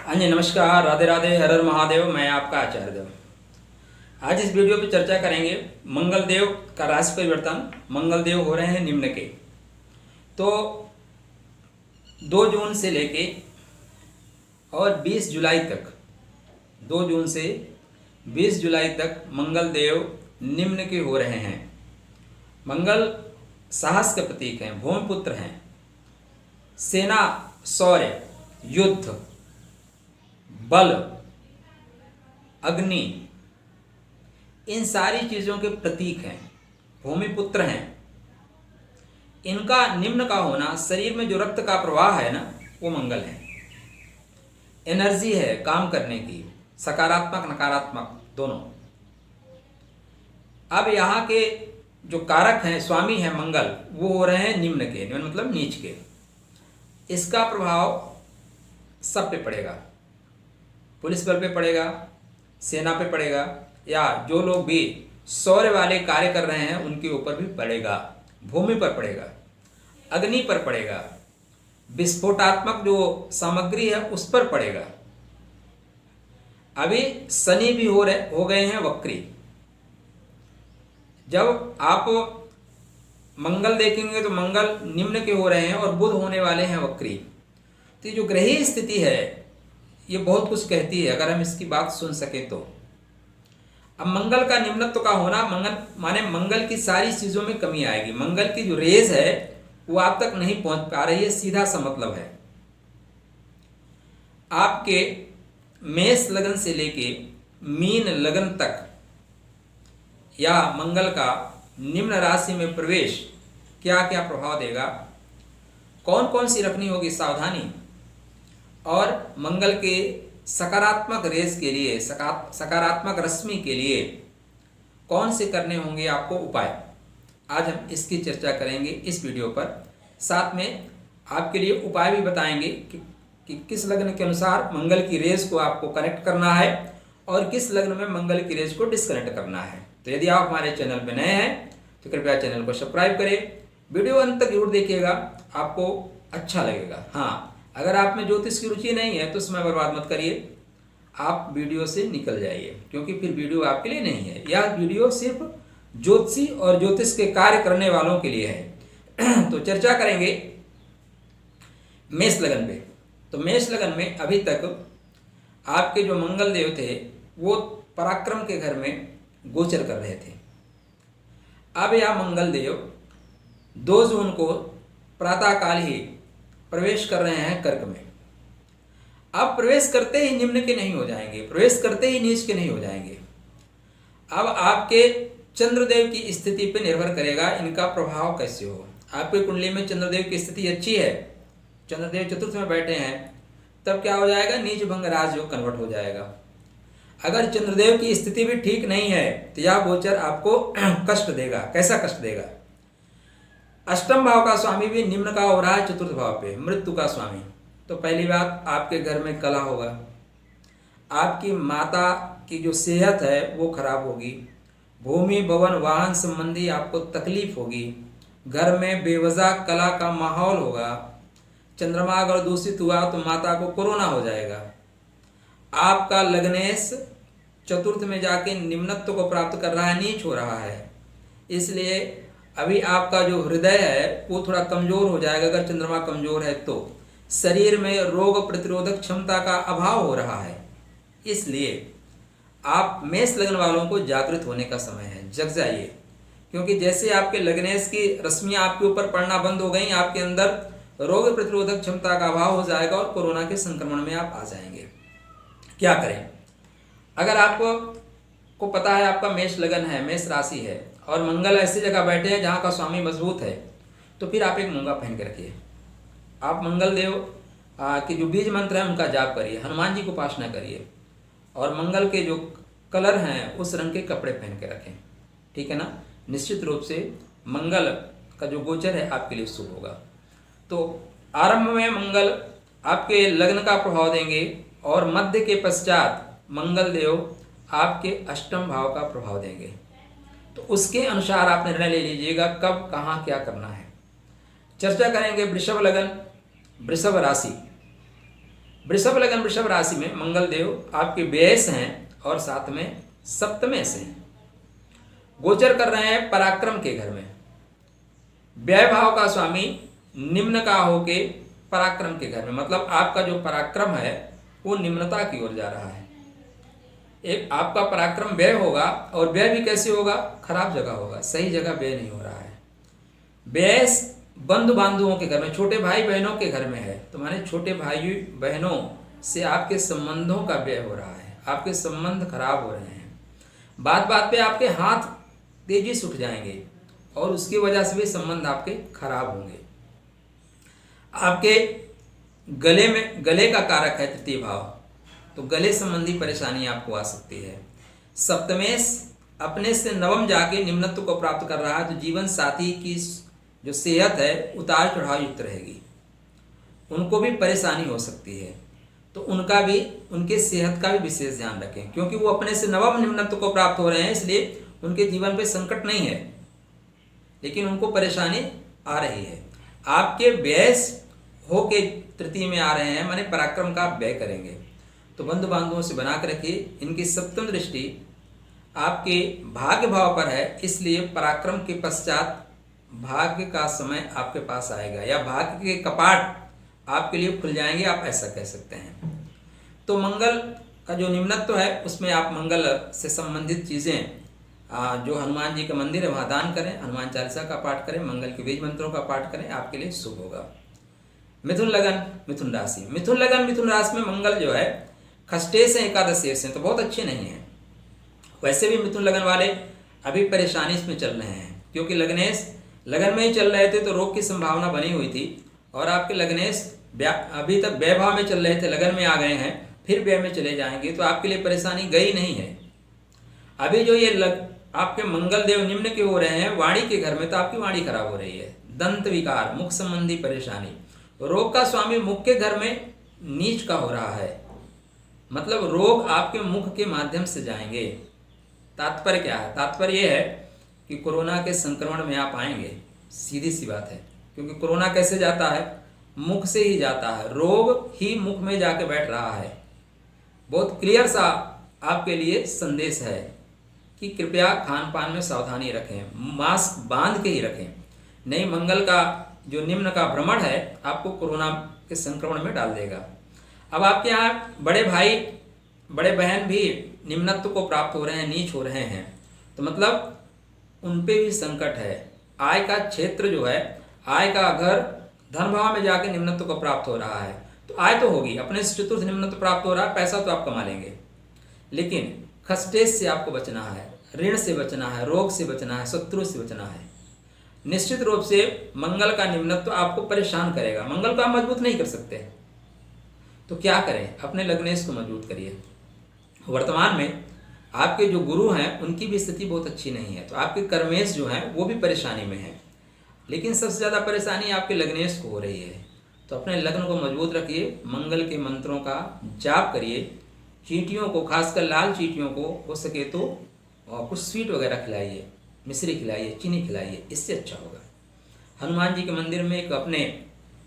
हाँ जी, नमस्कार, राधे राधे, हर हर महादेव। मैं आपका आचार्य देव। आज इस वीडियो पे चर्चा करेंगे मंगल देव का राशि परिवर्तन। मंगल देव हो रहे हैं निम्न के। तो 2 जून से लेके और 20 जुलाई तक, 2 जून से 20 जुलाई तक मंगल देव निम्न के हो रहे हैं। मंगल साहस के प्रतीक हैं, भूमिपुत्र हैं, सेना, शौर्य, युद्ध, बल, अग्नि, इन सारी चीजों के प्रतीक हैं, भूमिपुत्र हैं। इनका निम्न का होना, शरीर में जो रक्त का प्रवाह है ना, वो मंगल है। एनर्जी है काम करने की, सकारात्मक नकारात्मक दोनों। अब यहाँ के जो कारक हैं, स्वामी हैं मंगल, वो हो रहे हैं निम्न के। निम्न मतलब नीच के। इसका प्रभाव सब पे पड़ेगा, पुलिस बल पे पड़ेगा, सेना पे पड़ेगा, या जो लोग भी शौर्य वाले कार्य कर रहे हैं उनके ऊपर भी पड़ेगा, भूमि पर पड़ेगा, अग्नि पर पड़ेगा, विस्फोटात्मक जो सामग्री है उस पर पड़ेगा। अभी शनि भी हो गए हैं वक्री। जब आप मंगल देखेंगे तो मंगल निम्न के हो रहे हैं और बुध होने वाले हैं वक्री। तो ये जो ग्रही स्थिति है ये बहुत कुछ कहती है, अगर हम इसकी बात सुन सके तो। अब मंगल का निम्नत्व का होना, मंगल माने मंगल की सारी चीजों में कमी आएगी। मंगल की जो रेज है वो आप तक नहीं पहुंच पा रही है, सीधा सा मतलब है। आपके मेष लगन से लेके मीन लगन तक, या मंगल का निम्न राशि में प्रवेश क्या क्या प्रभाव देगा, कौन कौन सी रखनी होगी सावधानी, और मंगल के सकारात्मक रेस के लिए, सकारात्मक रश्मि के लिए कौन से करने होंगे आपको उपाय, आज हम इसकी चर्चा करेंगे इस वीडियो पर। साथ में आपके लिए उपाय भी बताएंगे कि किस लग्न के अनुसार मंगल की रेस को आपको कनेक्ट करना है और किस लग्न में मंगल की रेस को डिस्कनेक्ट करना है। तो यदि आप हमारे चैनल पर नए हैं तो कृपया चैनल को सब्सक्राइब करें, वीडियो अंत तक जरूर देखिएगा, आपको अच्छा लगेगा। हाँ, अगर आप में ज्योतिष की रुचि नहीं है तो समय बर्बाद मत करिए, आप वीडियो से निकल जाइए, क्योंकि फिर वीडियो आपके लिए नहीं है। यह वीडियो सिर्फ ज्योतिषी और ज्योतिष के कार्य करने वालों के लिए है। तो चर्चा करेंगे मेष लगन पे। तो मेष लगन में अभी तक आपके जो मंगल देव थे वो पराक्रम के घर में गोचर कर रहे थे। अब यह मंगल देव 2 जून को प्रातःकाल ही प्रवेश कर रहे हैं कर्क में। अब प्रवेश करते ही निम्न के नहीं हो जाएंगे, प्रवेश करते ही नीच के नहीं हो जाएंगे। अब आपके चंद्रदेव की स्थिति पर निर्भर करेगा इनका प्रभाव कैसे हो। आपके कुंडली में चंद्रदेव की स्थिति अच्छी है, चंद्रदेव चतुर्थ में बैठे हैं, तब क्या हो जाएगा, नीच भंग राज योग कन्वर्ट हो जाएगा। अगर चंद्रदेव की स्थिति भी ठीक नहीं है तो यह गोचर आपको कष्ट देगा। कैसा कष्ट देगा? अष्टम भाव का स्वामी भी निम्न का हो रहा है चतुर्थ भाव पे, मृत्यु का स्वामी। तो पहली बात, आपके घर में कलह होगा, आपकी माता की जो सेहत है वो खराब होगी, भूमि भवन वाहन संबंधी आपको तकलीफ होगी, घर में बेवजह कलह का माहौल होगा। चंद्रमा अगर दूषित हुआ तो माता को कोरोना हो जाएगा। आपका लग्नेश चतुर्थ में जाके निम्नत्व को प्राप्त कर रहा है, नीच हो रहा है, इसलिए अभी आपका जो हृदय है वो थोड़ा कमजोर हो जाएगा। अगर चंद्रमा कमजोर है तो शरीर में रोग प्रतिरोधक क्षमता का अभाव हो रहा है, इसलिए आप मेष लगन वालों को जागृत होने का समय है, जग जाइए। क्योंकि जैसे आपके लग्नेश की रश्मियां आपके ऊपर पड़ना बंद हो गई, आपके अंदर रोग प्रतिरोधक क्षमता का अभाव हो जाएगा और कोरोना के संक्रमण में आप आ जाएंगे। क्या करें? अगर आपको पता है आपका मेष लगन है, मेष राशि है और मंगल ऐसी जगह बैठे हैं जहाँ का स्वामी मजबूत है, तो फिर आप एक मूंगा पहन के रखिए। आप मंगल देव के जो बीज मंत्र है उनका जाप करिए, हनुमान जी को उपासना करिए, और मंगल के जो कलर हैं उस रंग के कपड़े पहन के रखें। ठीक है ना? निश्चित रूप से मंगल का जो गोचर है आपके लिए शुभ होगा। तो आरंभ में मंगल आपके लग्न का प्रभाव देंगे और मध्य के पश्चात मंगल देव आपके अष्टम भाव का प्रभाव देंगे। तो उसके अनुसार आप निर्णय ले लीजिएगा कब कहाँ क्या करना है। चर्चा करेंगे वृषभ लगन, वृषभ राशि। वृषभ लगन वृषभ राशि में मंगल देव आपके व्यय से हैं और साथ में सप्तमे से हैं। गोचर कर रहे हैं पराक्रम के घर में। व्यय भाव का स्वामी निम्न का होके पराक्रम के घर में, मतलब आपका जो पराक्रम है वो निम्नता की ओर जा रहा है। एक आपका पराक्रम व्यय होगा, और व्यय भी कैसे होगा? खराब जगह होगा, सही जगह व्यय नहीं हो रहा है। व्यय बंधु बांधवों के घर में, छोटे भाई बहनों के घर में है, तो माने छोटे भाई बहनों से आपके संबंधों का व्यय हो रहा है, आपके संबंध खराब हो रहे हैं। बात बात पे आपके हाथ तेजी से उठ जाएंगे और उसकी वजह से भी संबंध आपके खराब होंगे। आपके गले का कारक है तृतीय भाव, तो गले संबंधी परेशानी आपको आ सकती है। सप्तमेश अपने से नवम जाके निम्नत्व को प्राप्त कर रहा है, तो जीवन साथी की जो सेहत है उतार चढ़ाव युक्त रहेगी, उनको भी परेशानी हो सकती है, तो उनके सेहत का भी विशेष ध्यान रखें, क्योंकि वो अपने से नवम निम्नत्व को प्राप्त हो रहे हैं, इसलिए उनके जीवन पे संकट नहीं है, लेकिन उनको परेशानी आ रही है। आपके व्यय होके तृतीय में आ रहे हैं, माने पराक्रम का व्यय करेंगे, तो बंधु बांधवों से बना कर रखिए। इनकी सप्तम दृष्टि आपके भाग्य भाव पर है, इसलिए पराक्रम के पश्चात भाग्य का समय आपके पास आएगा, या भाग्य के कपाट आपके लिए खुल जाएंगे, आप ऐसा कह सकते हैं। तो मंगल का जो निम्नत्व है उसमें आप मंगल से संबंधित चीज़ें, जो हनुमान जी का मंदिर है वहाँ दान करें, हनुमान चालीसा का पाठ करें, मंगल के बीज मंत्रों का पाठ करें, आपके लिए शुभ होगा। मिथुन लगन मिथुन राशि, मिथुन लगन मिथुन राशि में मंगल जो है खष्टे से एकादशी से, तो बहुत अच्छे नहीं है। वैसे भी मिथुन लगन वाले अभी परेशानी इसमें चल रहे हैं, क्योंकि लग्नेश लगन में ही चल रहे थे तो रोग की संभावना बनी हुई थी, और आपके लग्नेश अभी तक व्यय भाव में चल रहे थे, लगन में आ गए हैं, फिर व्यय में चले जाएंगे, तो आपके लिए परेशानी गई नहीं है। अभी जो ये आपके मंगल देव निम्न के हो रहे हैं वाणी के घर में, तो आपकी वाणी खराब हो रही है, दंत विकार, मुख संबंधी परेशानी। रोग का स्वामी मुख के घर में नीच का हो रहा है, मतलब रोग आपके मुख के माध्यम से जाएंगे। तात्पर्य क्या है? तात्पर्य यह है कि कोरोना के संक्रमण में आप आएंगे, सीधी सी बात है, क्योंकि कोरोना कैसे जाता है? मुख से ही जाता है, रोग ही मुख में जाके बैठ रहा है। बहुत क्लियर सा आपके लिए संदेश है कि कृपया खान पान में सावधानी रखें, मास्क बांध के ही रखें, नहीं मंगल का जो निम्न का भ्रमण है आपको कोरोना के संक्रमण में डाल देगा। अब आपके यहाँ बड़े भाई बड़े बहन भी निम्नत्व को प्राप्त हो रहे हैं, नीच हो रहे हैं, तो मतलब उन पे भी संकट है। आय का क्षेत्र जो है, आय का घर धन भाव में जाके निम्नत्व को प्राप्त हो रहा है, तो आय तो होगी, अपने से चतुर्थ निम्नत्व प्राप्त हो रहा है, पैसा तो आप कमा लेंगे, लेकिन खस्टेज से आपको बचना है, ऋण से बचना है, रोग से बचना है, शत्रु से बचना है। निश्चित रूप से मंगल का निम्नत्व आपको परेशान करेगा। मंगल को आप मजबूत नहीं कर सकते, तो क्या करें? अपने लग्नेश को मजबूत करिए। वर्तमान में आपके जो गुरु हैं उनकी भी स्थिति बहुत अच्छी नहीं है, तो आपके कर्मेश जो हैं वो भी परेशानी में हैं, लेकिन सबसे ज़्यादा परेशानी आपके लग्नेश को हो रही है। तो अपने लग्न को मजबूत रखिए, मंगल के मंत्रों का जाप करिए, चींटियों को, खासकर लाल चींटियों को हो सके तो कुछ स्वीट वगैरह खिलाइए, मिश्री खिलाइए, चीनी खिलाइए, इससे अच्छा होगा। हनुमान जी के मंदिर में एक अपने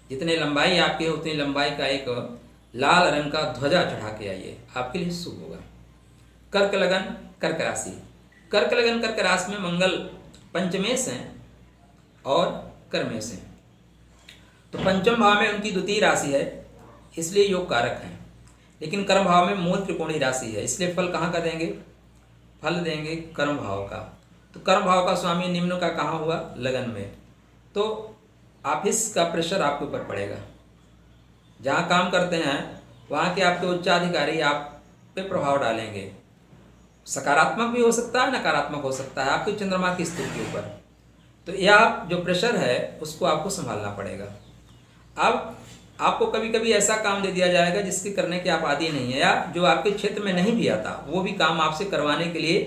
जितने लंबाई आपके है उतनी लंबाई का एक लाल रंग का ध्वजा चढ़ा के आइए, आपके लिए शुभ होगा। कर्क लगन कर्क राशि, कर्क लगन कर्क राशि में मंगल पंचमेश हैं और कर्मेश हैं, तो पंचम भाव में उनकी द्वितीय राशि है, इसलिए योग कारक हैं, लेकिन कर्म भाव में मूल त्रिकोणीय राशि है, इसलिए फल कहाँ का देंगे? फल देंगे कर्म भाव का। तो कर्म भाव का स्वामी निम्न का कहाँ हुआ? लगन में, तो ऑफिस का प्रेशर आपके ऊपर पड़ेगा। जहाँ काम करते हैं वहाँ के आपके उच्चाधिकारी आप पे प्रभाव डालेंगे, सकारात्मक भी हो सकता है, नकारात्मक हो सकता है, आपके चंद्रमा की स्थिति के ऊपर। तो यह जो प्रेशर है उसको आपको संभालना पड़ेगा। अब आपको कभी कभी ऐसा काम दे दिया जाएगा जिसके करने के आप आदी नहीं है, या जो आपके क्षेत्र में नहीं भी आता वो भी काम आपसे करवाने के लिए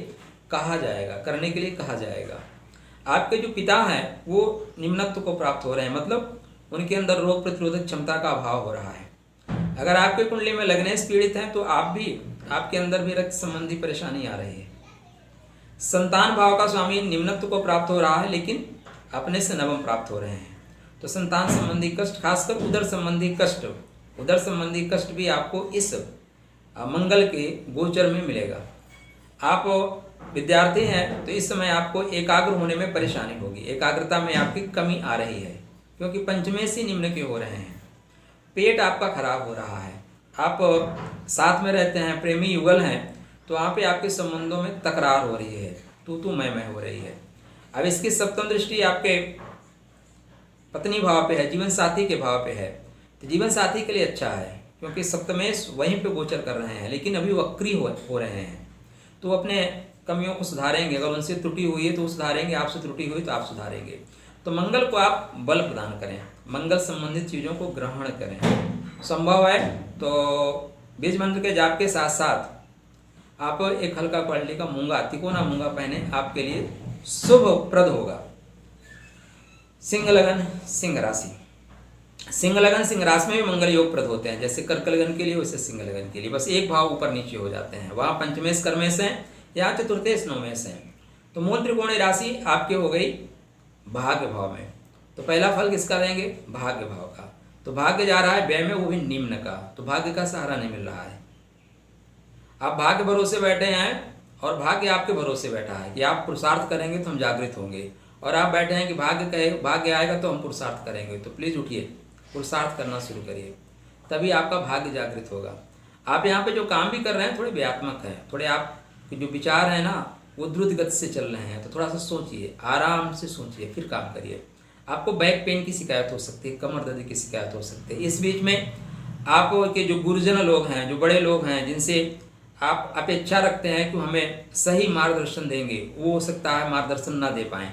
कहा जाएगा, करने के लिए कहा जाएगा। आपके जो पिता हैं वो निम्नत्व को प्राप्त हो रहे हैं, मतलब उनके अंदर रोग प्रतिरोधक क्षमता का अभाव हो रहा है। अगर आपके कुंडली में लग्नेश पीड़ित हैं तो आपके अंदर भी रक्त संबंधी परेशानी आ रही है। संतान भाव का स्वामी निम्नत्व को प्राप्त हो रहा है, लेकिन अपने से नवम प्राप्त हो रहे हैं, तो संतान संबंधी कष्ट, खासकर उदर संबंधी कष्ट उदर संबंधी कष्ट भी आपको इस मंगल के गोचर में मिलेगा। आप विद्यार्थी हैं तो इस समय आपको एकाग्र होने में परेशानी होगी, एकाग्रता में आपकी कमी आ रही है, क्योंकि पंचमेशी निम्न के हो रहे हैं। पेट आपका खराब हो रहा है, आप साथ में रहते हैं, प्रेमी युगल हैं, तो वहाँ पे आपके संबंधों में तकरार हो रही है, तू मैं हो रही है। अब इसकी सप्तम दृष्टि आपके पत्नी भाव पे है, जीवन साथी के भाव पे है, तो जीवन साथी के लिए अच्छा है, क्योंकि सप्तमेश वहीं पे गोचर कर रहे हैं, लेकिन अभी वक्री हो रहे हैं, तो अपने कमियों को सुधारेंगे। अगर उनसे त्रुटि हुई है तो सुधारेंगे, आपसे त्रुटि हुई तो आप सुधारेंगे। तो मंगल को आप बल प्रदान करें, मंगल संबंधित चीज़ों को ग्रहण करें। संभव है तो बीज मंत्र के जाप के साथ साथ आप एक हल्का क्वालिटी का मूंगा, तिकोना मूंगा पहने, आपके लिए शुभप्रद होगा। सिंह लगन सिंह राशि, सिंह लगन सिंह राशि में भी मंगल योग प्रद होते हैं, जैसे कर्क लगन के लिए वैसे सिंह लगन के लिए, बस एक भाव ऊपर नीचे हो जाते हैं। वहाँ पंचमेश कर्मेश हैं, यहाँ चतुर्थेश नवमेश हैं। तो मूल त्रिकोणीय राशि आपके हो गई भाग्य भाव में। तो पहला फल किसका देंगे? भाग्य भाव का। तो भाग्य जा रहा है व्यय में, वो भी निम्न का, तो भाग्य का सहारा नहीं मिल रहा है। आप भाग्य भरोसे बैठे हैं और भाग्य आपके भरोसे बैठा है कि आप पुरुषार्थ करेंगे तो हम जागृत होंगे, और आप बैठे हैं कि भाग्य आएगा तो हम पुरुषार्थ करेंगे। तो प्लीज़ उठिए, पुरुषार्थ करना शुरू करिए, तभी आपका भाग्य जागृत होगा। आप यहाँ पे जो काम भी कर रहे हैं थोड़े व्यात्मक हैं, थोड़े आपके जो विचार हैं ना वो द्रुत गति से चल रहे हैं, तो थोड़ा सा सोचिए, आराम से सोचिए, फिर काम करिए। आपको बैक पेन की शिकायत हो सकती है, कमर दर्द की शिकायत हो सकती है। इस बीच में आपके जो गुरुजन लोग हैं, जो बड़े लोग हैं, जिनसे आप अपेक्षा रखते हैं कि हमें सही मार्गदर्शन देंगे, वो हो सकता है मार्गदर्शन ना दे पाएँ,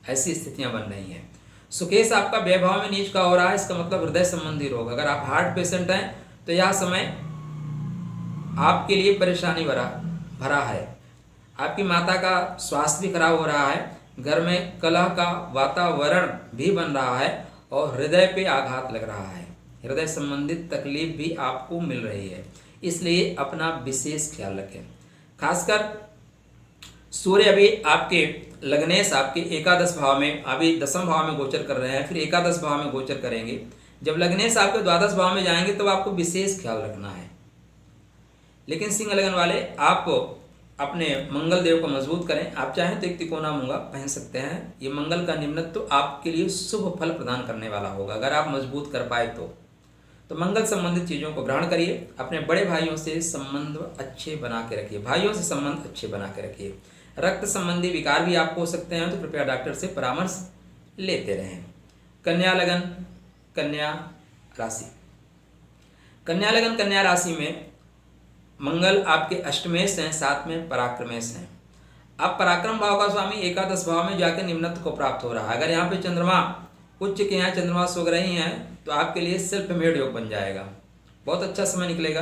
ऐसी स्थितियाँ बन रही हैं। सुकेश आपका व्ययभाव में नीच का हो रहा है, इसका मतलब हृदय संबंधी रोग। अगर आप हार्ट पेशेंट हैं तो यह समय आपके लिए परेशानी भरा है। आपकी माता का स्वास्थ्य भी खराब हो रहा है, घर में कलह का वातावरण भी बन रहा है, और हृदय पे आघात लग रहा है, हृदय संबंधित तकलीफ भी आपको मिल रही है। इसलिए अपना विशेष ख्याल रखें। खासकर सूर्य अभी आपके लग्नेश आपके एकादश भाव में, अभी दसम भाव में गोचर कर रहे हैं, फिर एकादश भाव में गोचर करेंगे। जब लग्नेश आपके द्वादश भाव में जाएंगे तो आपको विशेष ख्याल रखना है। लेकिन सिंह लगन वाले आप अपने मंगल देव को मजबूत करें। आप चाहें तो एक तिकोना मूंगा पहन सकते हैं। ये मंगल का निम्नत्व तो आपके लिए शुभ फल प्रदान करने वाला होगा, अगर आप मजबूत कर पाए तो मंगल संबंधित चीज़ों को ग्रहण करिए। अपने बड़े भाइयों से संबंध अच्छे बना के रखिए, भाइयों से संबंध अच्छे बना के रखिए। रक्त संबंधी विकार भी आपको हो सकते हैं, तो कृपया डॉक्टर से परामर्श लेते रहें। कन्या लगन कन्या राशि, कन्या लगन कन्या राशि में मंगल आपके अष्टमेश हैं, साथ में पराक्रमेश हैं। अब पराक्रम भाव का स्वामी एकादश भाव में जाकर निम्नत्व को प्राप्त हो रहा है। अगर यहाँ पे चंद्रमा उच्च के यहाँ चंद्रमा सो रही हैं तो आपके लिए सेल्फ मेड योग बन जाएगा, बहुत अच्छा समय निकलेगा।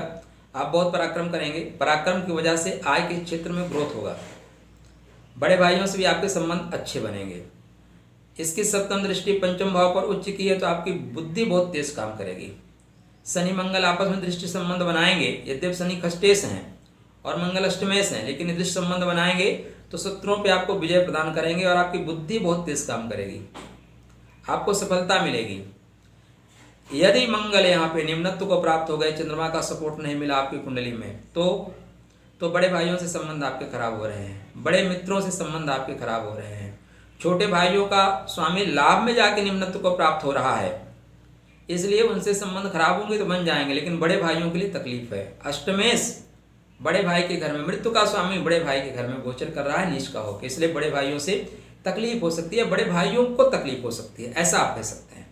आप बहुत पराक्रम करेंगे, पराक्रम की वजह से आय के क्षेत्र में ग्रोथ होगा, बड़े भाइयों से भी आपके संबंध अच्छे बनेंगे। इसकी सप्तम दृष्टि पंचम भाव पर उच्च की है, तो आपकी बुद्धि बहुत तेज काम करेगी। शनि मंगल आपस में दृष्टि संबंध बनाएंगे, यद्यप शनि खष्टेश हैं और मंगल अष्टमेश हैं, लेकिन दृष्टि संबंध बनाएंगे तो शत्रुओं पे आपको विजय प्रदान करेंगे और आपकी बुद्धि बहुत तेज काम करेगी, आपको सफलता मिलेगी। यदि मंगल यहाँ पे निम्नत्व को प्राप्त हो गए, चंद्रमा का सपोर्ट नहीं मिला आपकी कुंडली में, तो बड़े भाइयों से संबंध आपके खराब हो रहे हैं, बड़े मित्रों से संबंध आपके खराब हो रहे हैं। छोटे भाइयों का स्वामी लाभ में जाके निम्नत्व को प्राप्त हो रहा है, इसलिए उनसे संबंध खराब होंगे तो बन जाएंगे, लेकिन बड़े भाइयों के लिए तकलीफ है। अष्टमेश बड़े भाई के घर में, मृत्यु का स्वामी बड़े भाई के घर में गोचर कर रहा है नीच का होकर, इसलिए बड़े भाइयों से तकलीफ हो सकती है, बड़े भाइयों को तकलीफ हो सकती है, ऐसा आप कह सकते हैं।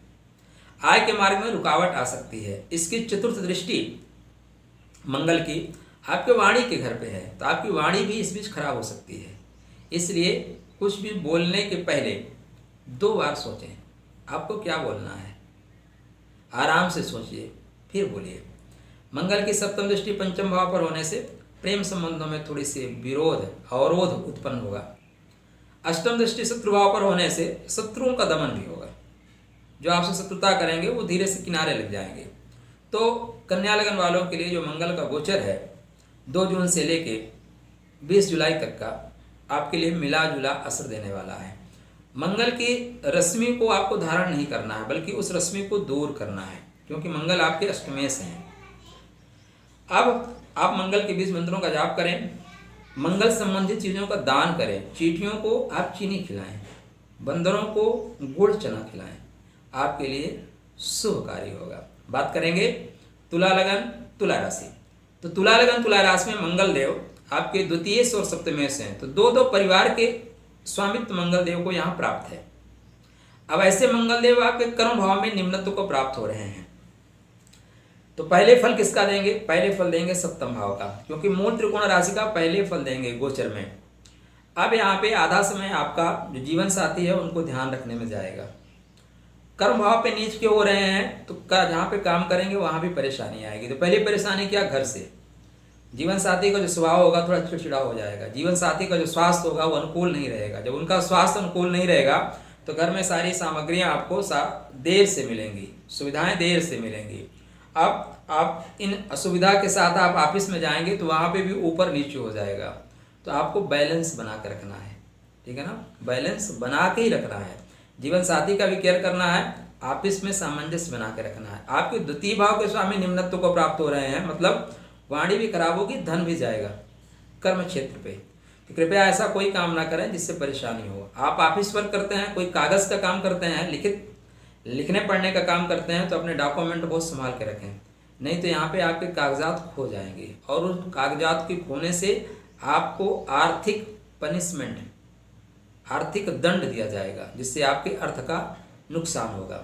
आय के मार्ग में रुकावट आ सकती है। इसकी चतुर्थ दृष्टि मंगल की आपके वाणी के घर पे है, तो आपकी वाणी भी इस बीच खराब हो सकती है, इसलिए कुछ भी बोलने के पहले 2 बार सोचें आपको क्या बोलना है, आराम से सोचिए फिर बोलिए। मंगल की सप्तम दृष्टि पंचम भाव पर होने से प्रेम संबंधों में थोड़ी सी विरोध अवरोध उत्पन्न होगा। अष्टम दृष्टि शत्रु भाव पर होने से शत्रुओं का दमन भी होगा, जो आपसे शत्रुता करेंगे वो धीरे से किनारे लग जाएंगे। तो कन्या लगन वालों के लिए जो मंगल का गोचर है 2 जून से लेके 20 जुलाई तक का आपके लिए मिला जुला असर देने वाला है। मंगल की रश्मि को आपको धारण नहीं करना है, बल्कि उस रश्मि को दूर करना है, क्योंकि मंगल आपके अष्टमेय से हैं। अब आप मंगल के 20 मंत्रों का जाप करें, मंगल संबंधित चीज़ों का दान करें, चींटियों को आप चीनी खिलाएं, बंदरों को गुड़ चना खिलाएं, आपके लिए शुभ कार्य होगा। बात करेंगे तुला लगन तुला राशि। तो तुला लगन तुला राशि में मंगल देव आपके द्वितीय और सप्तमेय से हैं, तो दो परिवार के स्वामित्व मंगल देव को यहाँ प्राप्त है। अब ऐसे मंगल देव आपके कर्म भाव में निम्नत्व को प्राप्त हो रहे हैं। तो पहले फल किसका देंगे? पहले फल देंगे सप्तम भाव का, क्योंकि मूल त्रिकोण राशि का पहले फल देंगे गोचर में। अब यहाँ पे आधा समय आपका जो जीवन साथी है उनको ध्यान रखने में जाएगा। कर्म भाव पे नीच के हो रहे हैं तो जहाँ पे काम करेंगे वहाँ भी परेशानी आएगी। तो पहली परेशानी क्या? घर से। जीवन साथी का जो स्वभाव होगा थोड़ा चिड़चिड़ा हो जाएगा। जीवन साथी का जो स्वास्थ्य होगा वो अनुकूल नहीं रहेगा। जब उनका स्वास्थ्य अनुकूल नहीं रहेगा तो घर में सारी सामग्रियाँ आपको देर से मिलेंगी, सुविधाएं देर से मिलेंगी। अब आप इन असुविधा के साथ आप ऑफिस में जाएंगे तो वहाँ पे भी ऊपर नीचे हो जाएगा। तो आपको बैलेंस बना के रखना है, ठीक है ना, बैलेंस बना के ही रखना है। जीवन साथी का भी केयर करना है, ऑफिस में सामंजस्य बना के रखना है। आपके द्वितीय भाव के स्वामी निम्नत्व को प्राप्त हो रहे हैं, मतलब वाणी भी खराब होगी, धन भी जाएगा कर्म क्षेत्र पे। तो कृपया ऐसा कोई काम ना करें जिससे परेशानी हो। आप ऑफिस वर्क करते हैं, कोई कागज़ का काम करते हैं, लिखने पढ़ने का काम करते हैं, तो अपने डॉक्यूमेंट बहुत संभाल के रखें, नहीं तो यहाँ पे आपके कागजात खो जाएंगे और उस कागजात के खोने से आपको आर्थिक पनिशमेंट, आर्थिक दंड दिया जाएगा, जिससे आपके अर्थ का नुकसान होगा।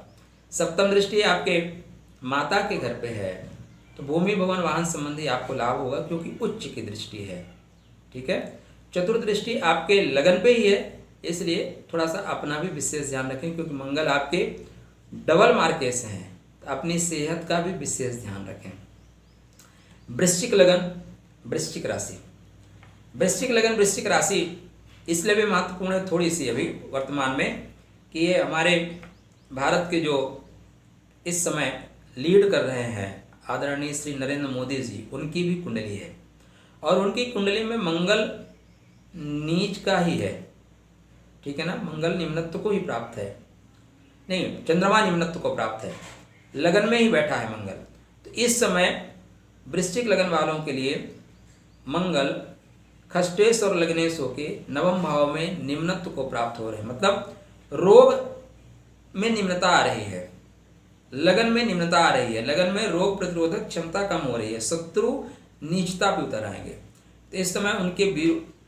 सप्तम दृष्टि आपके माता के घर पे है, तो भूमि भवन वाहन संबंधी आपको लाभ होगा क्योंकि उच्च की दृष्टि है, ठीक है। चतुर्थ दृष्टि आपके लगन पे ही है, इसलिए थोड़ा सा अपना भी विशेष ध्यान रखें, क्योंकि मंगल आपके डबल मार्के से हैं, तो अपनी सेहत का भी विशेष ध्यान रखें। वृश्चिक लगन वृश्चिक राशि, वृश्चिक लगन वृश्चिक राशि इसलिए भी महत्वपूर्ण है थोड़ी सी अभी वर्तमान में, कि ये हमारे भारत के जो इस समय लीड कर रहे हैं आदरणीय श्री नरेंद्र मोदी जी, उनकी भी कुंडली है और उनकी कुंडली में मंगल नीच का ही है, ठीक है ना। मंगल निम्नत्व को ही प्राप्त है, नहीं, चंद्रमा निम्नत्व को प्राप्त है, लगन में ही बैठा है मंगल। तो इस समय वृश्चिक लगन वालों के लिए मंगल खष्टेश और लग्नेश होके नवम भाव में निम्नत्व को प्राप्त हो रहे हैं, मतलब रोग में निम्नता आ रही है, लगन में निम्नता आ रही है, लगन में रोग प्रतिरोधक क्षमता कम हो रही है, शत्रु नीचता पे उतर आएंगे। तो इस समय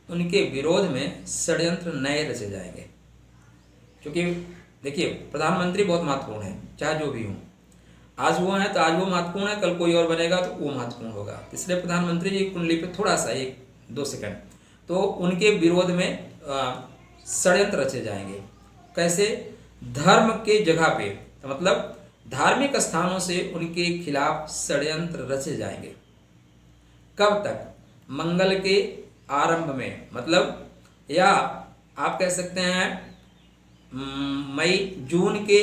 उनके विरोध में षड्यंत्र नए रचे जाएंगे, क्योंकि देखिए प्रधानमंत्री बहुत महत्वपूर्ण है, चाहे जो भी हो, आज वो है तो आज वो महत्वपूर्ण है, कल कोई और बनेगा तो वो महत्वपूर्ण होगा। इसलिए प्रधानमंत्री जी की कुंडली पे थोड़ा सा 1-2 सेकंड तो उनके विरोध में षड्यंत्र रचे जाएंगे। कैसे? धर्म के जगह पे, तो मतलब धार्मिक स्थानों से उनके खिलाफ षड्यंत्र रचे जाएंगे। कब तक? मंगल के आरंभ में, मतलब या आप कह सकते हैं मई जून के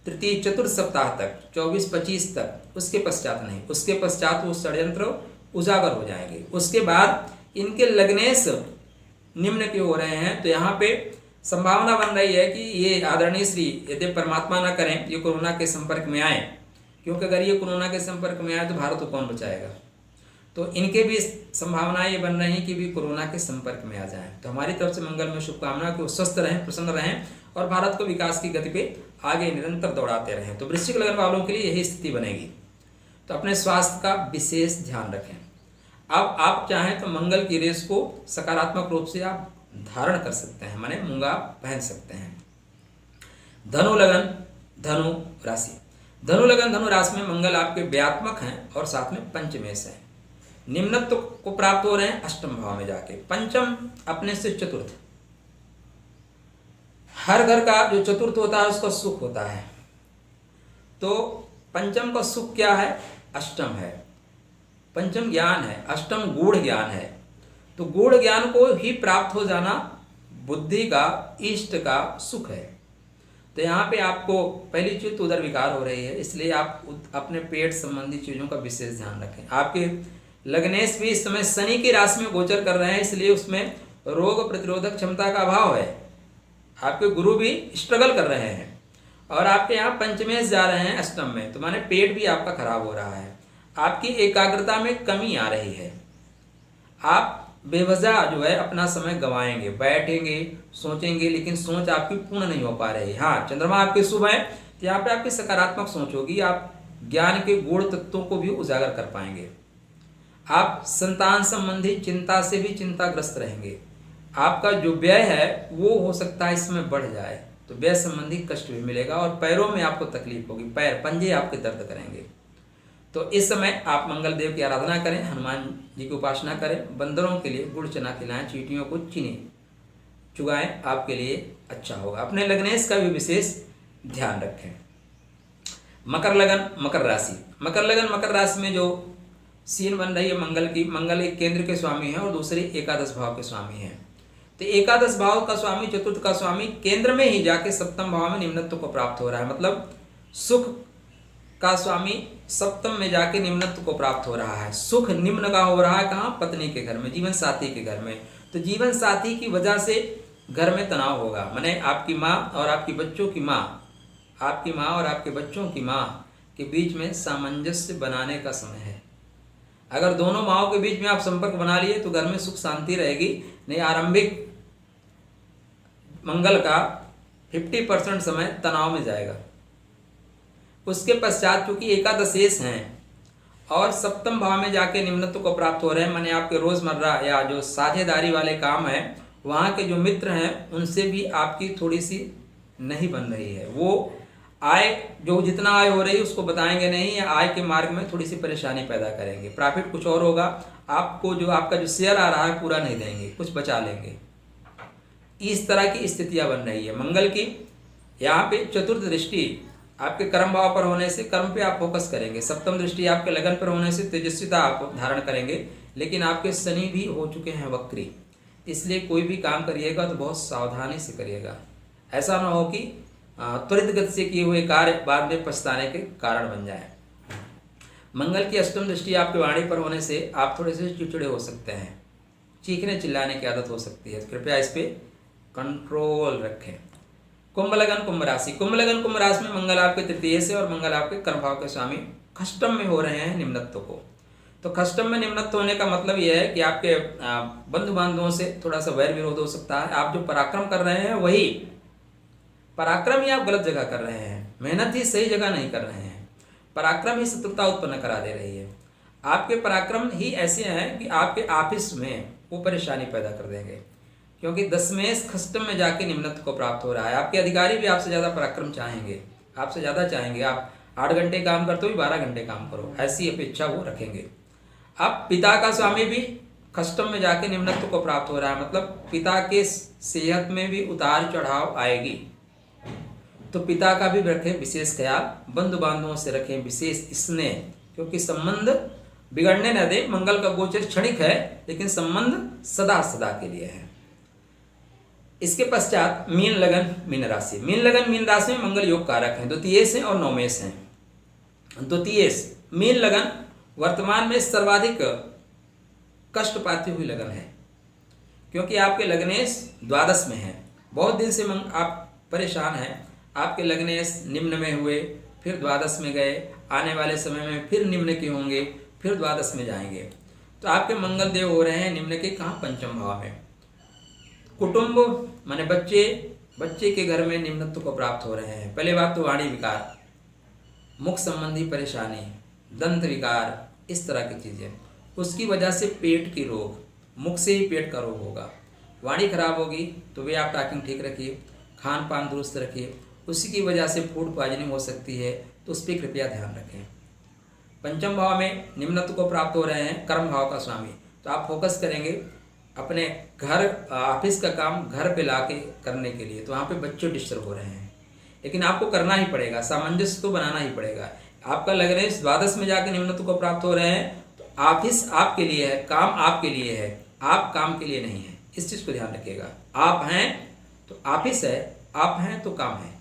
तृतीय चतुर्थ सप्ताह तक, 24-25 तक, उसके पश्चात नहीं, उसके पश्चात वो षड्यंत्र उजागर हो जाएंगे। उसके बाद इनके लग्नेश निम्न के हो रहे हैं, तो यहाँ पे संभावना बन रही है कि ये आदरणीय श्री, यदि परमात्मा ना करें, ये कोरोना के संपर्क में आए, क्योंकि अगर ये कोरोना के संपर्क में आए तो भारत को कौन बचाएगा। तो इनके भी संभावनाएं ये बन रही हैं कि भी कोरोना के संपर्क में आ जाएं। तो हमारी तरफ से मंगल में शुभकामना कि वो स्वस्थ रहें, प्रसन्न रहें और भारत को विकास की गति पे आगे निरंतर दौड़ाते रहें। तो वृश्चिक लगन वालों के लिए यही स्थिति बनेगी, तो अपने स्वास्थ्य का विशेष ध्यान रखें। अब आप चाहें तो मंगल की रेस को सकारात्मक रूप से आप धारण कर सकते हैं, माने मूंगा पहन सकते हैं। धनु लगन धनु राशि, धनु लगन धनु राशि में मंगल आपके व्यात्मक हैं और साथ में पंचमेश है, निम्नत्व को प्राप्त हो रहे हैं अष्टम भाव में जाके, पंचम अपने से चतुर्थ। हर घर का जो चतुर्थ होता है उसका सुख होता है, तो पंचम का सुख क्या है? अष्टम है, पंचम ज्ञान है, अष्टम गूढ़ ज्ञान है। तो गूढ़ ज्ञान को ही प्राप्त हो जाना बुद्धि का, इष्ट का सुख है। तो यहाँ पे आपको पहली चीज तो उदर विकार हो रही है, इसलिए आप अपने पेट संबंधी चीजों का विशेष ध्यान रखें। आपके लग्नेश भी इस समय शनि की राशि में गोचर कर रहे हैं, इसलिए उसमें रोग प्रतिरोधक क्षमता का अभाव है। आपके गुरु भी स्ट्रगल कर रहे हैं और आपके यहाँ पंचमेश जा रहे हैं अष्टम में, तो माने पेट भी आपका खराब हो रहा है, आपकी एकाग्रता में कमी आ रही है, आप बेवजह जो है अपना समय गंवाएंगे, बैठेंगे सोचेंगे, लेकिन सोच आपकी पूर्ण नहीं हो पा रही। हाँ, चंद्रमा आपके शुभ है तो यहाँ पे आपकी सकारात्मक सोच होगी, आप ज्ञान के गुण तत्वों को भी उजागर कर पाएंगे। आप संतान संबंधी चिंता से भी चिंताग्रस्त रहेंगे, आपका जो व्यय है वो हो सकता है इसमें बढ़ जाए, तो व्यय संबंधी कष्ट भी मिलेगा और पैरों में आपको तकलीफ होगी, पैर पंजे आपके दर्द करेंगे। तो इस समय आप मंगल देव की आराधना करें, हनुमान जी की उपासना करें, बंदरों के लिए गुड़ चना खिलाएं, चींटियों को चीनी चुगाएं, आपके लिए अच्छा होगा। अपने लग्नेश का भी विशेष ध्यान रखें। मकर लगन मकर राशि, मकर लगन मकर राशि में जो सीन बन रही है मंगल की, मंगल एक केंद्र के स्वामी है और दूसरे एकादश भाव के स्वामी है। तो एकादश भाव का स्वामी, चतुर्थ का स्वामी केंद्र में ही जाके सप्तम भाव में निम्नत्व को प्राप्त हो रहा है, मतलब सुख का स्वामी सप्तम में जाके निम्नत्व को प्राप्त हो रहा है। सुख निम्न का हो रहा है कहाँ? पत्नी के घर में, जीवन साथी के घर में। तो जीवन साथी की वजह से घर में तनाव होगा, माने आपकी माँ और आपकी बच्चों की माँ, आपकी माँ और आपके बच्चों की माँ के बीच में सामंजस्य बनाने का समय है। अगर दोनों माँओं के बीच में आप संपर्क बना लिए तो घर में सुख शांति रहेगी। नहीं, आरंभिक मंगल का 50% समय तनाव में जाएगा। उसके पश्चात चूंकि एकादशेश हैं और सप्तम भाव में जाके निम्नत्व को प्राप्त हो रहे हैं, माने आपके रोजमर्रा या जो साझेदारी वाले काम है, वहाँ के जो मित्र हैं उनसे भी आपकी थोड़ी सी नहीं बन रही है। वो आय जो जितना आय हो रही है उसको बताएंगे नहीं, या आय के मार्ग में थोड़ी सी परेशानी पैदा करेंगे। प्रॉफिट कुछ और होगा, आपको जो आपका जो शेयर आ रहा है पूरा नहीं देंगे, कुछ बचा लेंगे। इस तरह की स्थितियां बन रही है मंगल की। यहाँ पे चतुर्थ दृष्टि आपके कर्म भाव पर होने से कर्म पे आप फोकस करेंगे, सप्तम दृष्टि आपके लगन पर होने से तेजस्विता आप धारण करेंगे। लेकिन आपके शनि भी हो चुके हैं वक्री, इसलिए कोई भी काम करिएगा तो बहुत सावधानी से करिएगा। ऐसा ना हो कि त्वरित गति से किए हुए कार्य बाद में पछताने के कारण बन जाए। मंगल की अष्टम दृष्टि आपके वाणी पर होने से आप थोड़े से चिड़चिड़े हो सकते हैं, चीखने चिल्लाने की आदत हो सकती है, तो कृपया इस पे कंट्रोल रखें। कुंभ लगन कुंभ राशि, कुंभ लगन कुंभ राशि में मंगल आपके तृतीय से और मंगल आपके कर्म भाव के स्वामी खष्टम में हो रहे हैं निम्नत्व को। तो खष्टम में निम्नत्व होने का मतलब यह है कि आपके बंधु बांधवों से थोड़ा सा वैर विरोध हो सकता है। आप जो पराक्रम कर रहे हैं वही पराक्रम ही आप गलत जगह कर रहे हैं, मेहनत ही सही जगह नहीं कर रहे हैं, पराक्रम ही शत्रुता उत्पन्न करा दे रही है। आपके पराक्रम ही ऐसे हैं कि आपके ऑफिस में वो परेशानी पैदा कर देंगे, क्योंकि दशमेश खष्टम में जाके निम्नत्व को प्राप्त हो रहा है। आपके अधिकारी भी आपसे ज़्यादा पराक्रम चाहेंगे, आपसे ज़्यादा चाहेंगे। आप 8 घंटे काम करते हो 12 घंटे काम करो, ऐसी अपेक्षा वो रखेंगे। अब पिता का स्वामी भी खष्टम में जाके निम्नत्व को प्राप्त हो रहा है, मतलब पिता के सेहत में भी उतार चढ़ाव आएगी। तो पिता का भी रखें विशेष ख्याल, बंधु बांधवों से रखें विशेष स्नेह, क्योंकि संबंध बिगड़ने न दे। मंगल का गोचर क्षणिक है, लेकिन संबंध सदा सदा के लिए है। इसके पश्चात मीन लगन मीन राशि, मीन लगन मीन राशि में मंगल योग कारक हैं, द्वितीयेश हैं और नवमेश हैं। द्वितीयेश मीन लगन वर्तमान में सर्वाधिक कष्ट पाती हुई लगन है, क्योंकि आपके लग्नेश द्वादश में है। बहुत दिन से आप परेशान हैं, आपके लग्नेश निम्न में हुए, फिर द्वादश में गए, आने वाले समय में फिर निम्न के होंगे, फिर द्वादश में जाएंगे। तो आपके मंगल देव हो रहे हैं निम्न के कहाँ? पंचम भाव में। कुटुंब माने बच्चे के घर में निम्नत्व को प्राप्त हो रहे हैं। पहले बात तो वाणी विकार, मुख संबंधी परेशानी, दंत विकार, इस तरह की चीज़ें। उसकी वजह से पेट की रोग, मुख से ही पेट का रोग होगा। वाणी खराब होगी तो वे आप टॉकिंग ठीक रखिए, खान पान दुरुस्त रखिए। उसी की वजह से फूड पॉइजनिंग हो सकती है, तो उस पर कृपया ध्यान रखें। पंचम भाव में निम्नत्व को प्राप्त हो रहे हैं कर्म भाव का स्वामी, तो आप फोकस करेंगे अपने घर ऑफिस का काम घर पे लाके करने के लिए। तो वहाँ पे बच्चे डिस्टर्ब हो रहे हैं, लेकिन आपको करना ही पड़ेगा, सामंजस्य तो बनाना ही पड़ेगा। आपका लग रहा है द्वादश में जाके निम्नत्व को प्राप्त हो रहे हैं, तो ऑफिस आपके लिए है, काम आपके लिए है, आप काम के लिए नहीं है। इस चीज़ को ध्यान रखिएगा। आप हैं तो ऑफिस है, आप हैं तो काम है,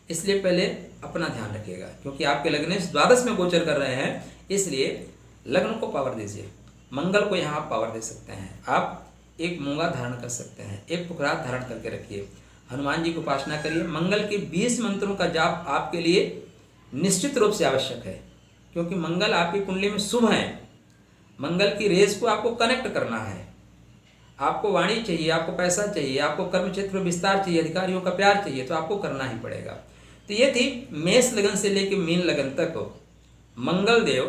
इसलिए पहले अपना ध्यान रखिएगा। क्योंकि आपके लग्न द्वादश में गोचर कर रहे हैं, इसलिए लग्न को पावर दीजिए। मंगल को यहाँ आप पावर दे सकते हैं। आप एक मूंगा धारण कर सकते हैं, एक पुखरात धारण करके रखिए। हनुमान जी की उपासना करिए। मंगल के 20 मंत्रों का जाप आपके लिए निश्चित रूप से आवश्यक है, क्योंकि मंगल आपकी कुंडली में शुभ है। मंगल की रेस को आपको कनेक्ट करना है। आपको वाणी चाहिए, आपको पैसा चाहिए, आपको कर्म क्षेत्र में विस्तार चाहिए, अधिकारियों का प्यार चाहिए, तो आपको करना ही पड़ेगा। तो ये थी मेष लगन से लेकर मीन लगन तक मंगल देव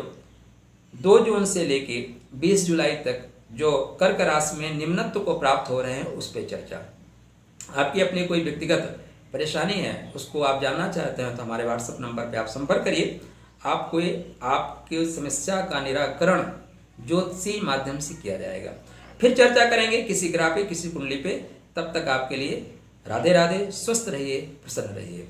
2 जून से लेके 20 जुलाई तक जो कर्क राशि में निम्नत्व को प्राप्त हो रहे हैं उस पर चर्चा। आपकी अपनी कोई व्यक्तिगत परेशानी है, उसको आप जानना चाहते हैं, तो हमारे व्हाट्सएप नंबर पे आप संपर्क करिए। आपको आपकी समस्या का निराकरण ज्योतिषी माध्यम से किया जाएगा। फिर चर्चा करेंगे किसी ग्रह पे, किसी कुंडली पे। तब तक आपके लिए राधे राधे, स्वस्थ रहिए, प्रसन्न रहिए।